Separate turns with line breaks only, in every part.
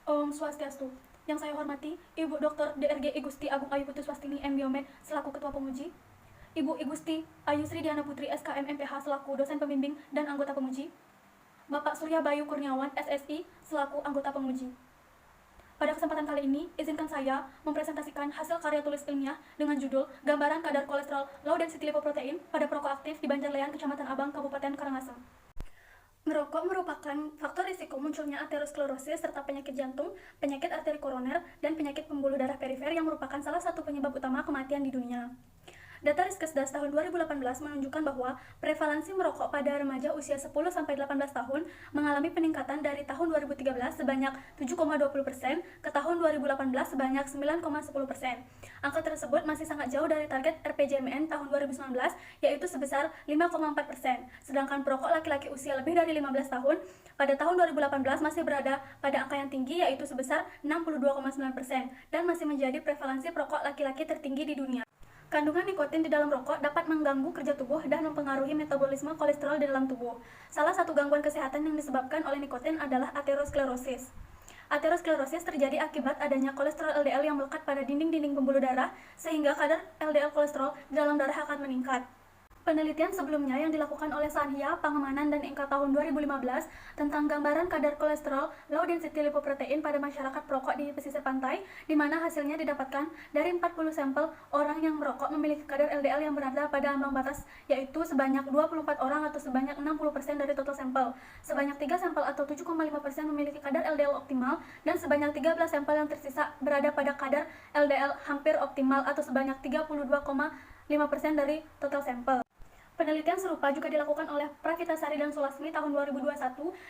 Om Swastiastu. Yang saya hormati, Ibu Dr. DRG Igusti Agung Ayu Putu Swastini M. Biomed selaku Ketua Penguji, Ibu Igusti Ayu Sri Diana Putri SKM MPH selaku dosen pembimbing dan anggota penguji, Bapak Surya Bayu Kurniawan SSI selaku anggota penguji. Pada kesempatan kali ini, izinkan saya mempresentasikan hasil karya tulis ilmiah dengan judul Gambaran Kadar Kolesterol Low Density Lipoprotein pada Perokok Aktif di Banjarleyan, Kecamatan Abang, Kabupaten Karangasem. Merokok merupakan faktor risiko munculnya aterosklerosis serta penyakit jantung, penyakit arteri koroner, dan penyakit pembuluh darah perifer yang merupakan salah satu penyebab utama kematian di dunia. Data Riskesdas tahun 2018 menunjukkan bahwa prevalensi merokok pada remaja usia 10-18 tahun mengalami peningkatan dari tahun 2013 sebanyak 7,20% ke tahun 2018 sebanyak 9,10%. Angka tersebut masih sangat jauh dari target RPJMN tahun 2019 yaitu sebesar 5,4%. Sedangkan perokok laki-laki usia lebih dari 15 tahun pada tahun 2018 masih berada pada angka yang tinggi yaitu sebesar 62,9% dan masih menjadi prevalensi perokok laki-laki tertinggi di dunia. Kandungan nikotin di dalam rokok dapat mengganggu kerja tubuh dan mempengaruhi metabolisme kolesterol di dalam tubuh. Salah satu gangguan kesehatan yang disebabkan oleh nikotin adalah aterosklerosis. Aterosklerosis terjadi akibat adanya kolesterol LDL yang melekat pada dinding-dinding pembuluh darah, sehingga kadar LDL kolesterol di dalam darah akan meningkat. Penelitian sebelumnya yang dilakukan oleh Sanhya, Pangemanan, dan Inka tahun 2015 tentang gambaran kadar kolesterol low density lipoprotein pada masyarakat perokok di pesisir pantai, di mana hasilnya didapatkan dari 40 sampel orang yang merokok memiliki kadar LDL yang berada pada ambang batas, yaitu sebanyak 24 orang atau sebanyak 60% dari total sampel. Sebanyak 3 sampel atau 7,5% memiliki kadar LDL optimal, dan sebanyak 13 sampel yang tersisa berada pada kadar LDL hampir optimal atau sebanyak 32,5% dari total sampel. Penelitian serupa juga dilakukan oleh Pravitasari dan Sulasmi tahun 2021,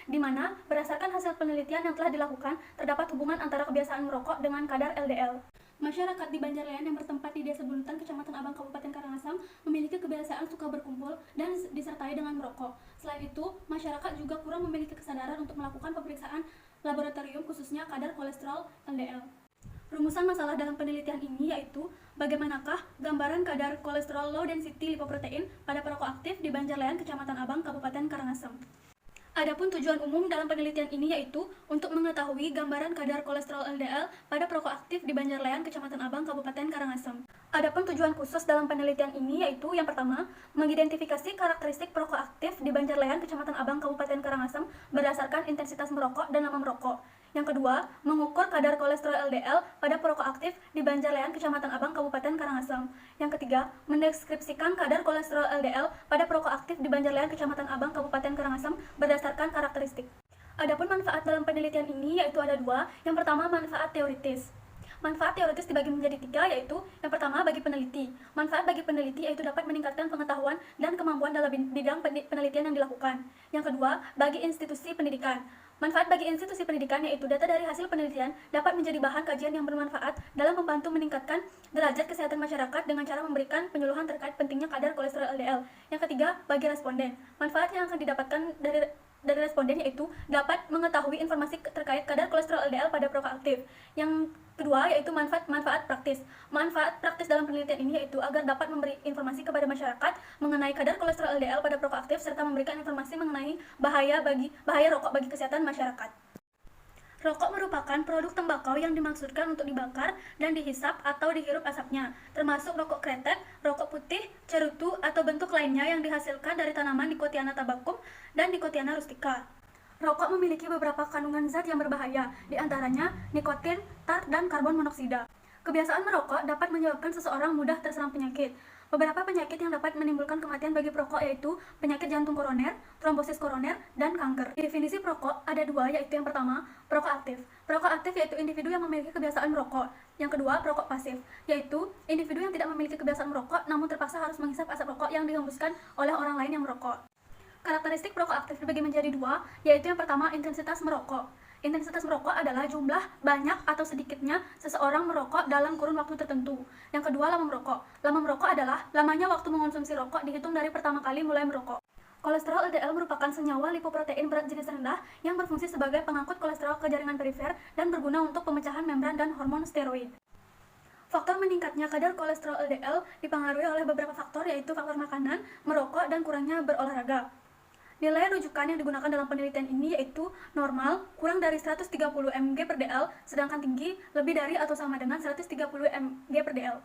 di mana berdasarkan hasil penelitian yang telah dilakukan, terdapat hubungan antara kebiasaan merokok dengan kadar LDL. Masyarakat di Banjarleyan yang bertempat di Desa Buntan, Kecamatan Abang, Kabupaten Karangasem, memiliki kebiasaan suka berkumpul dan disertai dengan merokok. Selain itu, masyarakat juga kurang memiliki kesadaran untuk melakukan pemeriksaan laboratorium khususnya kadar kolesterol LDL. Rumusan masalah dalam penelitian ini yaitu bagaimanakah gambaran kadar kolesterol low density lipoprotein pada perokok aktif di Banjarleyan, Kecamatan Abang, Kabupaten Karangasem. Adapun tujuan umum dalam penelitian ini yaitu untuk mengetahui gambaran kadar kolesterol LDL pada perokok aktif di Banjarleyan, Kecamatan Abang, Kabupaten Karangasem. Adapun tujuan khusus dalam penelitian ini yaitu yang pertama, mengidentifikasi karakteristik perokok aktif di Banjarleyan, Kecamatan Abang, Kabupaten Karangasem berdasarkan intensitas merokok dan lama merokok. Yang kedua, mengukur kadar kolesterol LDL pada perokok aktif di Banjarleyan, Kecamatan Abang, Kabupaten Karangasem. Yang ketiga, mendeskripsikan kadar kolesterol LDL pada perokok aktif di Banjarleyan, Kecamatan Abang, Kabupaten Karangasem berdasarkan karakteristik. Adapun manfaat dalam penelitian ini yaitu ada dua. Yang pertama, manfaat teoritis. Manfaat teoritis dibagi menjadi tiga, yaitu yang pertama bagi peneliti. Manfaat bagi peneliti yaitu dapat meningkatkan pengetahuan dan kemampuan dalam bidang penelitian yang dilakukan. Yang kedua, bagi institusi pendidikan. Manfaat bagi institusi pendidikan yaitu data dari hasil penelitian dapat menjadi bahan kajian yang bermanfaat dalam membantu meningkatkan derajat kesehatan masyarakat dengan cara memberikan penyuluhan terkait pentingnya kadar kolesterol LDL. Yang ketiga, bagi responden. Manfaat yang akan didapatkan dari responden yaitu dapat mengetahui informasi terkait kadar kolesterol LDL pada perokok aktif. Yang kedua yaitu manfaat praktis. Manfaat praktis dalam penelitian ini yaitu agar dapat memberi informasi kepada masyarakat mengenai kadar kolesterol LDL pada perokok aktif serta memberikan informasi mengenai bahaya rokok bagi kesehatan masyarakat. Rokok merupakan produk tembakau yang dimaksudkan untuk dibakar dan dihisap atau dihirup asapnya, termasuk rokok kretek, rokok putih, cerutu, atau bentuk lainnya yang dihasilkan dari tanaman Nicotiana tabacum dan Nicotiana rustica. Rokok memiliki beberapa kandungan zat yang berbahaya, di antaranya nikotin, tar, dan karbon monoksida. Kebiasaan merokok dapat menyebabkan seseorang mudah terserang penyakit. Beberapa penyakit yang dapat menimbulkan kematian bagi perokok yaitu penyakit jantung koroner, trombosis koroner, dan kanker. Definisi perokok ada dua, yaitu yang pertama, perokok aktif. Perokok aktif yaitu individu yang memiliki kebiasaan merokok. Yang kedua, perokok pasif, yaitu individu yang tidak memiliki kebiasaan merokok namun terpaksa harus menghisap asap rokok yang dihembuskan oleh orang lain yang merokok. Karakteristik perokok aktif dibagi menjadi dua, yaitu yang pertama, intensitas merokok. Intensitas merokok adalah jumlah banyak atau sedikitnya seseorang merokok dalam kurun waktu tertentu. Yang kedua, lama merokok. Lama merokok adalah lamanya waktu mengonsumsi rokok dihitung dari pertama kali mulai merokok. Kolesterol LDL merupakan senyawa lipoprotein berat jenis rendah yang berfungsi sebagai pengangkut kolesterol ke jaringan perifer dan berguna untuk pemecahan membran dan hormon steroid. Faktor meningkatnya kadar kolesterol LDL dipengaruhi oleh beberapa faktor, yaitu faktor makanan, merokok, dan kurangnya berolahraga. Nilai rujukan yang digunakan dalam penelitian ini yaitu normal kurang dari 130 mg per dl, sedangkan tinggi lebih dari atau sama dengan 130 mg per dl.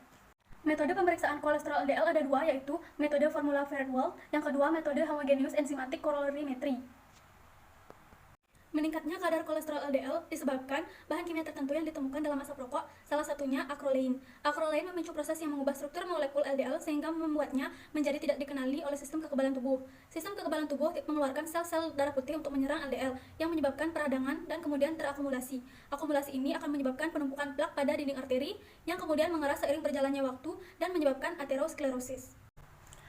Metode pemeriksaan kolesterol LDL ada dua, yaitu metode formula Fredwald, yang kedua metode homogeneous enzymatic colorimetry. Meningkatnya kadar kolesterol LDL disebabkan bahan kimia tertentu yang ditemukan dalam asap rokok, salah satunya acrolein. Acrolein memicu proses yang mengubah struktur molekul LDL sehingga membuatnya menjadi tidak dikenali oleh sistem kekebalan tubuh. Sistem kekebalan tubuh mengeluarkan sel-sel darah putih untuk menyerang LDL, yang menyebabkan peradangan dan kemudian terakumulasi. Akumulasi ini akan menyebabkan penumpukan plak pada dinding arteri, yang kemudian mengeras seiring berjalannya waktu dan menyebabkan aterosklerosis.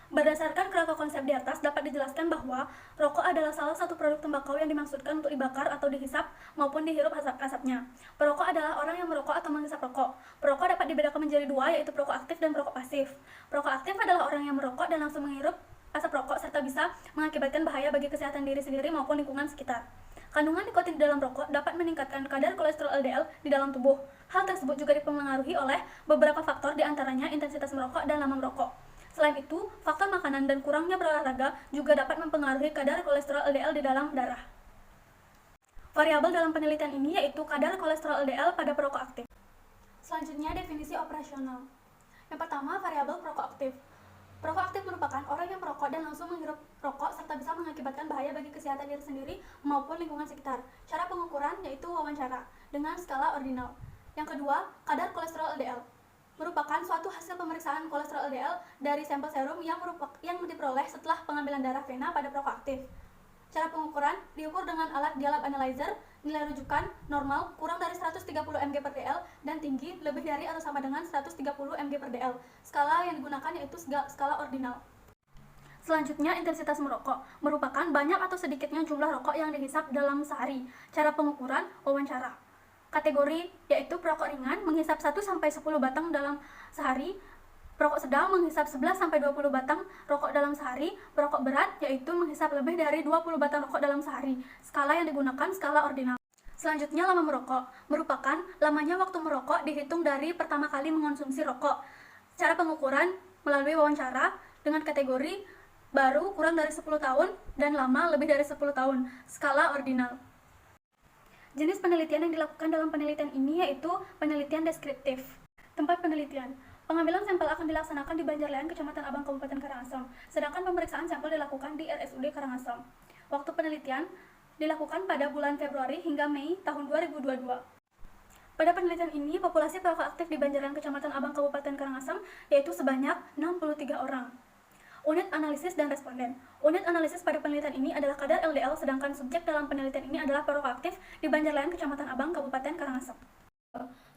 Berdasarkan kerangka konsep di atas, dapat dijelaskan bahwa rokok adalah salah satu produk tembakau yang dimaksudkan untuk dibakar atau dihisap maupun dihirup asapnya. Perokok adalah orang yang merokok atau menghisap rokok. Perokok dapat dibedakan menjadi dua, yaitu perokok aktif dan perokok pasif. Perokok aktif adalah orang yang merokok dan langsung menghirup asap rokok serta bisa mengakibatkan bahaya bagi kesehatan diri sendiri maupun lingkungan sekitar. Kandungan nikotin di dalam rokok dapat meningkatkan kadar kolesterol LDL di dalam tubuh. Hal tersebut juga dipengaruhi oleh beberapa faktor, diantaranya intensitas merokok dan lama merokok. Selain itu, faktor makanan dan kurangnya berolahraga juga dapat mempengaruhi kadar kolesterol LDL di dalam darah. Variabel dalam penelitian ini yaitu kadar kolesterol LDL pada perokok aktif. Selanjutnya, definisi operasional. Yang pertama, variabel perokok aktif. Perokok aktif merupakan orang yang merokok dan langsung menghirup rokok serta bisa mengakibatkan bahaya bagi kesehatan diri sendiri maupun lingkungan sekitar. Cara pengukuran yaitu wawancara dengan skala ordinal. Yang kedua, kadar kolesterol LDL merupakan suatu hasil pemeriksaan kolesterol LDL dari sampel serum yang diperoleh setelah pengambilan darah vena pada perokok aktif. Cara pengukuran diukur dengan alat Dialab Analyzer, nilai rujukan normal kurang dari 130 mg per dl dan tinggi lebih dari atau sama dengan 130 mg per dl. Skala yang digunakan yaitu skala ordinal. Selanjutnya, intensitas merokok merupakan banyak atau sedikitnya jumlah rokok yang dihisap dalam sehari. Cara pengukuran wawancara. Kategori yaitu perokok ringan menghisap 1-10 batang dalam sehari, perokok sedang menghisap 11-20 batang rokok dalam sehari, perokok berat yaitu menghisap lebih dari 20 batang rokok dalam sehari. Skala yang digunakan skala ordinal. Selanjutnya, lama merokok merupakan lamanya waktu merokok dihitung dari pertama kali mengonsumsi rokok. Cara pengukuran melalui wawancara dengan kategori baru kurang dari 10 tahun dan lama lebih dari 10 tahun, skala ordinal. Jenis penelitian yang dilakukan dalam penelitian ini yaitu penelitian deskriptif. Tempat penelitian. Pengambilan sampel akan dilaksanakan di Banjarlean, Kecamatan Abang, Kabupaten Karangasem, sedangkan pemeriksaan sampel dilakukan di RSUD Karangasem. Waktu penelitian dilakukan pada bulan Februari hingga Mei tahun 2022. Pada penelitian ini, populasi perokok aktif di Banjarlean, Kecamatan Abang, Kabupaten Karangasem yaitu sebanyak 63 orang. Unit analisis dan responden. Unit analisis pada penelitian ini adalah kadar LDL, sedangkan subjek dalam penelitian ini adalah perokok aktif di Banjarlean, Kecamatan Abang, Kabupaten Karangasem.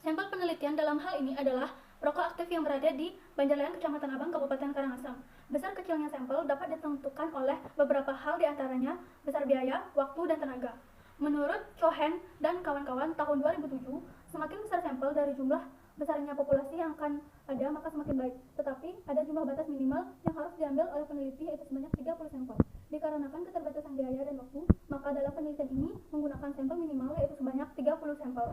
Sampel penelitian dalam hal ini adalah perokok aktif yang berada di Banjarlean, Kecamatan Abang, Kabupaten Karangasem. Besar kecilnya sampel dapat ditentukan oleh beberapa hal, diantaranya besar biaya, waktu, dan tenaga. Menurut Cohen dan kawan-kawan tahun 2007, semakin besar sampel dari jumlah besarnya populasi yang akan ada, maka semakin baik. Tetapi ada jumlah batas minimal yang harus diambil oleh peneliti, yaitu sebanyak 30 sampel. Dikarenakan keterbatasan biaya dan waktu, maka dalam penelitian ini menggunakan sampel minimal yaitu sebanyak 30 sampel.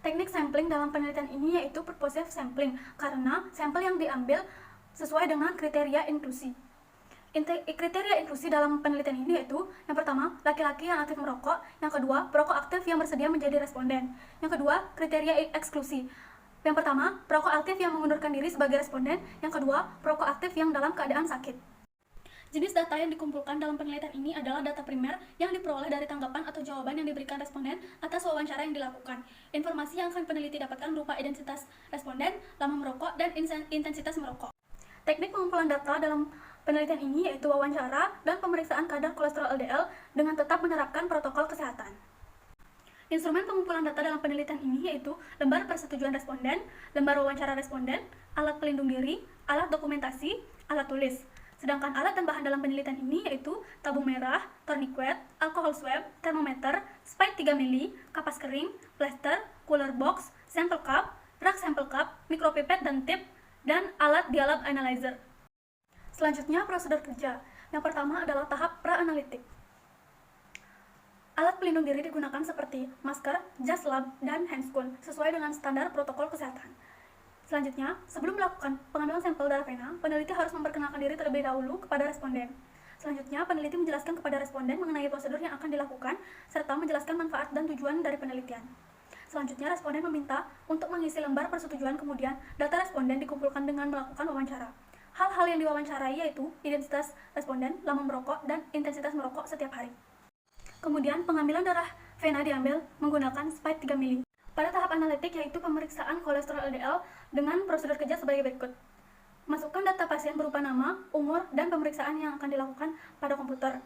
Teknik sampling dalam penelitian ini yaitu purposive sampling, karena sampel yang diambil sesuai dengan kriteria inklusi. Kriteria inklusi dalam penelitian ini yaitu yang pertama, laki-laki yang aktif merokok, yang kedua, perokok aktif yang bersedia menjadi responden, yang kedua, kriteria eksklusi. Yang pertama, perokok aktif yang mengundurkan diri sebagai responden, yang kedua, perokok aktif yang dalam keadaan sakit. Jenis data yang dikumpulkan dalam penelitian ini adalah data primer yang diperoleh dari tanggapan atau jawaban yang diberikan responden atas wawancara yang dilakukan. Informasi yang akan peneliti dapatkan berupa identitas responden, lama merokok, dan intensitas merokok. Teknik pengumpulan data dalam penelitian ini yaitu wawancara dan pemeriksaan kadar kolesterol LDL dengan tetap menerapkan protokol kesehatan. Instrumen pengumpulan data dalam penelitian ini yaitu lembar persetujuan responden, lembar wawancara responden, alat pelindung diri, alat dokumentasi, alat tulis. Sedangkan alat dan bahan dalam penelitian ini yaitu tabung merah, tourniquet, alkohol swab, termometer, spike 3 mili, kapas kering, plaster, cooler box, sample cup, rak sample cup, mikropipet dan tip, dan alat Dialab Analyzer. Selanjutnya, prosedur kerja. Yang pertama adalah tahap pra-analitik. Alat pelindung diri digunakan seperti masker, jas lab, dan handscoon sesuai dengan standar protokol kesehatan. Selanjutnya, sebelum melakukan pengambilan sampel darah vena, peneliti harus memperkenalkan diri terlebih dahulu kepada responden. Selanjutnya, peneliti menjelaskan kepada responden mengenai prosedur yang akan dilakukan, serta menjelaskan manfaat dan tujuan dari penelitian. Selanjutnya, responden meminta untuk mengisi lembar persetujuan, kemudian data responden dikumpulkan dengan melakukan wawancara. Hal-hal yang diwawancarai yaitu identitas responden, lama merokok, dan intensitas merokok setiap hari. Kemudian, pengambilan darah vena diambil menggunakan spike 3 mili. Pada tahap analitik yaitu pemeriksaan kolesterol LDL dengan prosedur kerja sebagai berikut. Masukkan data pasien berupa nama, umur, dan pemeriksaan yang akan dilakukan pada komputer.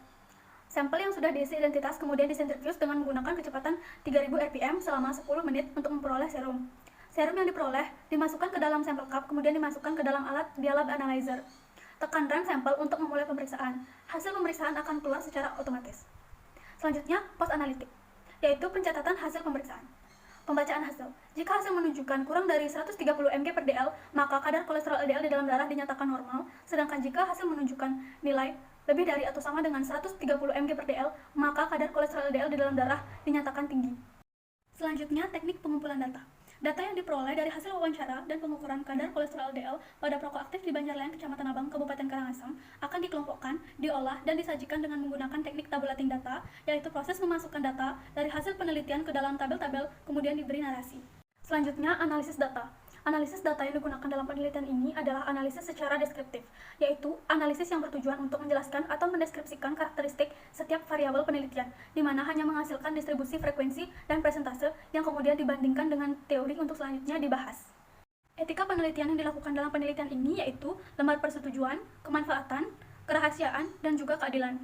Sampel yang sudah diisi identitas kemudian disentrifuge dengan menggunakan kecepatan 3000 rpm selama 10 menit untuk memperoleh serum. Serum yang diperoleh dimasukkan ke dalam sampel cup kemudian dimasukkan ke dalam alat Dialab Analyzer. Tekan rem sampel untuk memulai pemeriksaan. Hasil pemeriksaan akan keluar secara otomatis. Selanjutnya, post analitik, yaitu pencatatan hasil pemeriksaan. Pembacaan hasil. Jika hasil menunjukkan kurang dari 130 mg/dl, maka kadar kolesterol LDL di dalam darah dinyatakan normal, sedangkan jika hasil menunjukkan nilai lebih dari atau sama dengan 130 mg/dl, maka kadar kolesterol LDL di dalam darah dinyatakan tinggi. Selanjutnya, teknik pengumpulan data. Data yang diperoleh dari hasil wawancara dan pengukuran kadar kolesterol LDL pada perokok aktif di Banjarlayan, Kecamatan Abang, Kabupaten Karangasem akan dikelompokkan, diolah, dan disajikan dengan menggunakan teknik tabulating data, yaitu proses memasukkan data dari hasil penelitian ke dalam tabel-tabel, kemudian diberi narasi. Selanjutnya, analisis data. Analisis data yang digunakan dalam penelitian ini adalah analisis secara deskriptif, yaitu analisis yang bertujuan untuk menjelaskan atau mendeskripsikan karakteristik setiap variabel penelitian, di mana hanya menghasilkan distribusi frekuensi dan persentase yang kemudian dibandingkan dengan teori untuk selanjutnya dibahas. Etika penelitian yang dilakukan dalam penelitian ini yaitu lembar persetujuan, kemanfaatan, kerahasiaan, dan juga keadilan.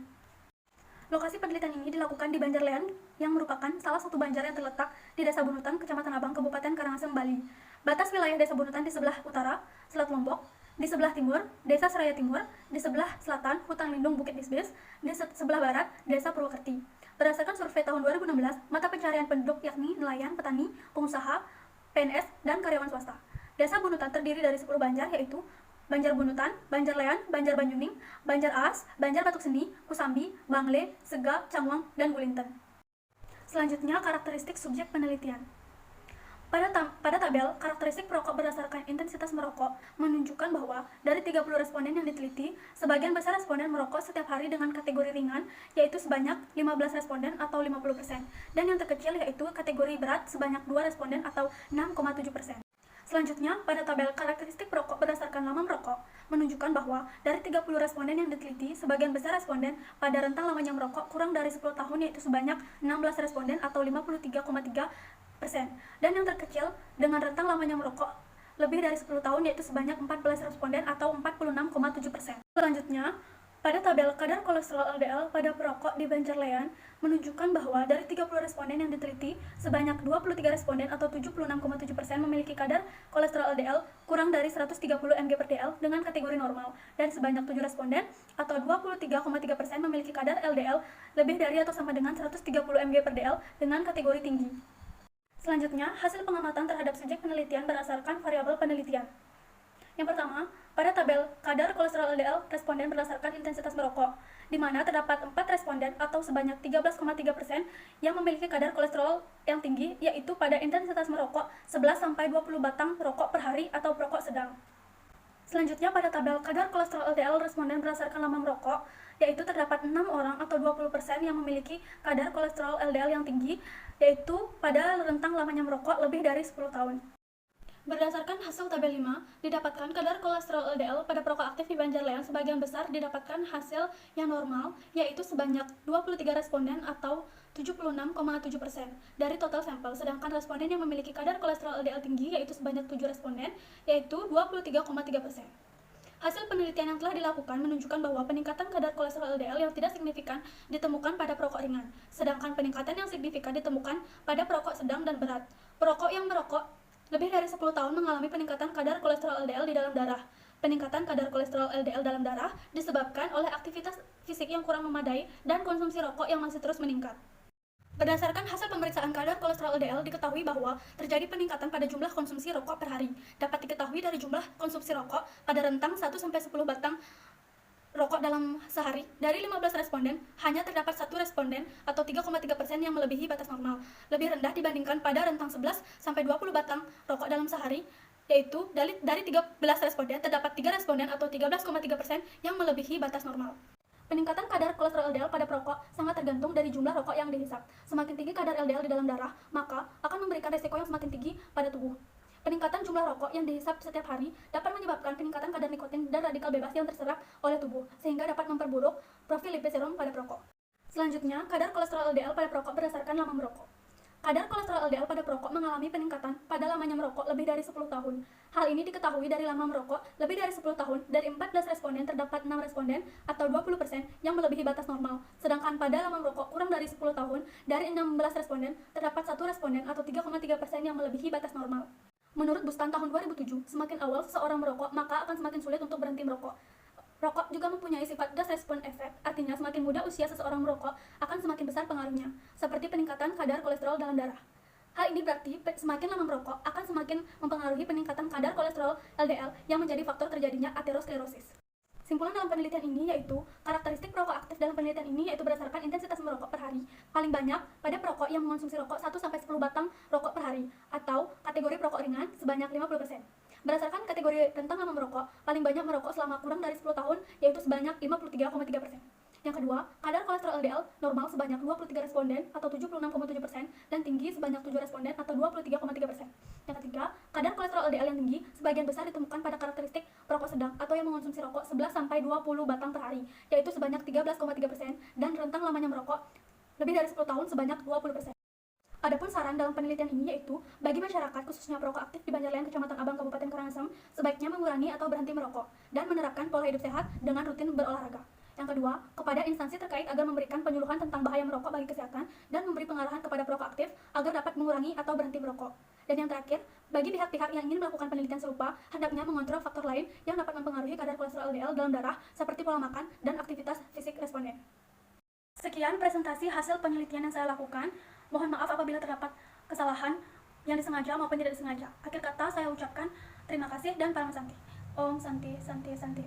Lokasi penelitian ini dilakukan di Banjarlayan, yang merupakan salah satu banjar yang terletak di Desa Bunutan, Kecamatan Abang, Kabupaten Karangasem, Bali. Batas wilayah Desa Bunutan di sebelah utara, Selat Lombok, di sebelah timur, Desa Seraya Timur, di sebelah selatan, Hutan Lindung Bukit Bisbis, di sebelah barat, Desa Purwokerti. Berdasarkan survei tahun 2016, mata pencarian penduduk yakni nelayan, petani, pengusaha, PNS, dan karyawan swasta. Desa Bunutan terdiri dari 10 banjar yaitu Banjar Bunutan, Banjarlayan, Banjar Banyuning, Banjar As, Banjar Batuk Sendi, Kusambi, Bangle, Sega, Cangwang, dan Gulinten. Selanjutnya, karakteristik subjek penelitian. Pada tabel, karakteristik perokok berdasarkan intensitas merokok menunjukkan bahwa dari 30 responden yang diteliti, sebagian besar responden merokok setiap hari dengan kategori ringan, yaitu sebanyak 15 responden atau 50%, dan yang terkecil yaitu kategori berat sebanyak 2 responden atau 6,7%. Selanjutnya, pada tabel karakteristik perokok berdasarkan lama merokok, menunjukkan bahwa dari 30 responden yang diteliti, sebagian besar responden pada rentang lamanya merokok kurang dari 10 tahun yaitu sebanyak 16 responden atau 53,3%, dan yang terkecil dengan rentang lamanya merokok lebih dari 10 tahun yaitu sebanyak 14 responden atau 46,7%. Selanjutnya, pada tabel kadar kolesterol LDL pada perokok di Banjarlayan menunjukkan bahwa dari 30 responden yang diteliti, sebanyak 23 responden atau 76,7% memiliki kadar kolesterol LDL kurang dari 130 mg/dl dengan kategori normal, dan sebanyak 7 responden atau 23,3% memiliki kadar LDL lebih dari atau sama dengan 130 mg/dl dengan kategori tinggi. Selanjutnya, hasil pengamatan terhadap subjek penelitian berdasarkan variabel penelitian. Yang pertama, pada tabel kadar kolesterol LDL responden berdasarkan intensitas merokok, di mana terdapat 4 responden atau sebanyak 13,3% yang memiliki kadar kolesterol yang tinggi, yaitu pada intensitas merokok 11-20 batang rokok per hari atau perokok sedang. Selanjutnya, pada tabel kadar kolesterol LDL responden berdasarkan lama merokok, yaitu terdapat 6 orang atau 20% yang memiliki kadar kolesterol LDL yang tinggi, yaitu pada rentang lamanya merokok lebih dari 10 tahun. Berdasarkan hasil tabel 5, didapatkan kadar kolesterol LDL pada perokok aktif di Banjarlayan sebagian besar didapatkan hasil yang normal, yaitu sebanyak 23 responden atau 76,7% dari total sampel, sedangkan responden yang memiliki kadar kolesterol LDL tinggi yaitu sebanyak 7 responden, yaitu 23,3%. Hasil penelitian yang telah dilakukan menunjukkan bahwa peningkatan kadar kolesterol LDL yang tidak signifikan ditemukan pada perokok ringan, sedangkan peningkatan yang signifikan ditemukan pada perokok sedang dan berat. Perokok yang merokok lebih dari 10 tahun mengalami peningkatan kadar kolesterol LDL di dalam darah. Peningkatan kadar kolesterol LDL dalam darah disebabkan oleh aktivitas fisik yang kurang memadai dan konsumsi rokok yang masih terus meningkat. Berdasarkan hasil pemeriksaan kadar kolesterol LDL, diketahui bahwa terjadi peningkatan pada jumlah konsumsi rokok per hari. Dapat diketahui dari jumlah konsumsi rokok pada rentang 1-10 batang rokok dalam sehari. Dari 15 responden, hanya terdapat 1 responden atau 3,3% yang melebihi batas normal, lebih rendah dibandingkan pada rentang 11-20 batang rokok dalam sehari, yaitu dari 13 responden terdapat 3 responden atau 13,3% yang melebihi batas normal. Peningkatan kadar kolesterol LDL pada perokok sangat tergantung dari jumlah rokok yang dihisap. Semakin tinggi kadar LDL di dalam darah, maka akan memberikan resiko yang semakin tinggi pada tubuh. Peningkatan jumlah rokok yang dihisap setiap hari dapat menyebabkan peningkatan kadar nikotin dan radikal bebas yang terserap oleh tubuh, sehingga dapat memperburuk profil lipid serum pada perokok. Selanjutnya, kadar kolesterol LDL pada perokok berdasarkan lama merokok. Kadar kolesterol LDL pada perokok mengalami peningkatan pada lamanya merokok lebih dari 10 tahun. Hal ini diketahui dari lama merokok lebih dari 10 tahun. Dari 14 responden terdapat 6 responden atau 20% yang melebihi batas normal. Sedangkan pada lama merokok kurang dari 10 tahun, dari 16 responden terdapat 1 responden atau 3,3% yang melebihi batas normal. Menurut Bustan tahun 2007, semakin awal seseorang merokok, maka akan semakin sulit untuk berhenti merokok. Rokok juga mempunyai sifat dose response effect, artinya semakin muda usia seseorang merokok akan semakin besar pengaruhnya, seperti peningkatan kadar kolesterol dalam darah. Hal ini berarti semakin lama merokok akan semakin mempengaruhi peningkatan kadar kolesterol LDL yang menjadi faktor terjadinya aterosklerosis. Simpulan dalam penelitian ini yaitu, karakteristik perokok aktif dalam penelitian ini yaitu berdasarkan intensitas merokok per hari. Paling banyak pada perokok yang mengonsumsi rokok 1-10 batang rokok per hari, atau kategori perokok ringan sebanyak 50%. Berdasarkan kategori rentang lama merokok, paling banyak merokok selama kurang dari 10 tahun yaitu sebanyak 53,3%. Yang kedua, kadar kolesterol LDL normal sebanyak 23 responden atau 76,7% dan tinggi sebanyak 7 responden atau 23,3%. Yang ketiga, kadar kolesterol LDL yang tinggi sebagian besar ditemukan pada karakteristik perokok sedang atau yang mengonsumsi rokok 11-20 batang per hari, yaitu sebanyak 13,3% dan rentang lamanya merokok lebih dari 10 tahun sebanyak 20%. Adapun saran dalam penelitian ini yaitu, bagi masyarakat khususnya perokok aktif di Banjarlayan, Kecamatan Abang, Kabupaten Karangasem, sebaiknya mengurangi atau berhenti merokok dan menerapkan pola hidup sehat dengan rutin berolahraga. Yang kedua, kepada instansi terkait agar memberikan penyuluhan tentang bahaya merokok bagi kesehatan dan memberi pengarahan kepada perokok aktif agar dapat mengurangi atau berhenti merokok. Dan yang terakhir, bagi pihak-pihak yang ingin melakukan penelitian serupa, hendaknya mengontrol faktor lain yang dapat mempengaruhi kadar kolesterol LDL dalam darah seperti pola makan dan aktivitas fisik responden. Sekian presentasi hasil penelitian yang saya lakukan. Mohon maaf apabila terdapat kesalahan yang disengaja maupun tidak disengaja. Akhir kata saya ucapkan terima kasih dan Param Santi. Om Santi Santi Santi.